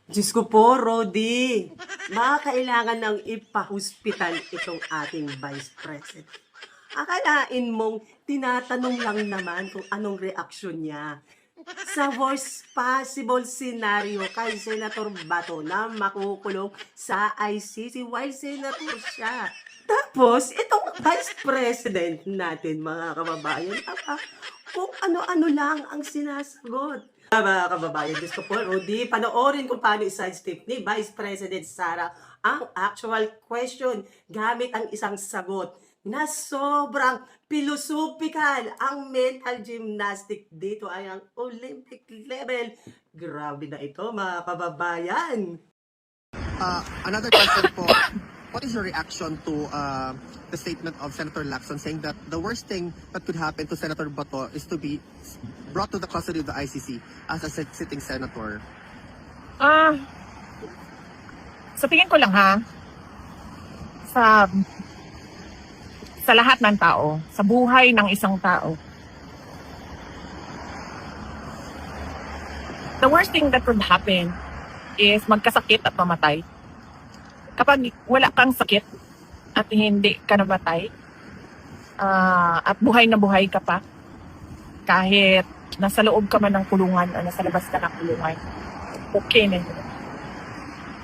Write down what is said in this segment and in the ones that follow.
Diyos ko po, Rodi. Kailangan ng ipahospital itong ating Vice President. Akalain mong tinatanong lang naman kung anong reaksyon niya sa worst possible scenario kay Senator Bato na makukulong sa ICC while senator siya. Tapos, itong Vice President natin, mga kababayan, kung ano-ano lang ang sinasagot. Mga kababayan, gusto po, Rudy, panoorin kung paano isa-step ni Vice President Sara ang actual question gamit ang isang sagot na sobrang philosophical. Ang mental gymnastic dito ay ang Olympic level. Grabe na ito, mga kababayan. Another question po, what is your reaction to the statement of Senator Lacson saying that the worst thing that could happen to Senator Bato is to be brought to the custody of the ICC as a sitting senator? Sa tingin ko lang sa lahat ng tao, sa buhay ng isang tao, the worst thing that could happen is magkasakit at mamatay. Kapag wala kang sakit at hindi ka namatay, at buhay na buhay ka pa, kahit nasa loob ka man ng kulungan o nasa labas ka ng kulungan, okay na yun.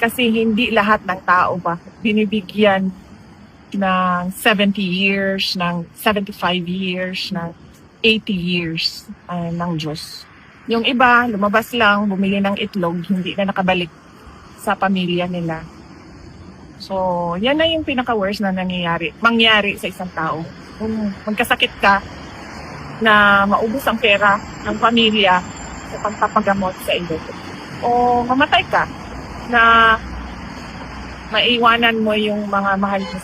Kasi hindi lahat ng tao ba binibigyan ng 70 years, ng 75 years, ng 80 years ng Diyos. Yung iba, lumabas lang, bumili ng itlog, hindi na nakabalik sa pamilya nila. So, yan na yung pinaka-worst na mangyari sa isang tao. Kung magkasakit ka, na maubos ang pera ng pamilya sa pagpapagamot sa iyo. O mamatay ka, na maiwanan mo yung mga mahal mo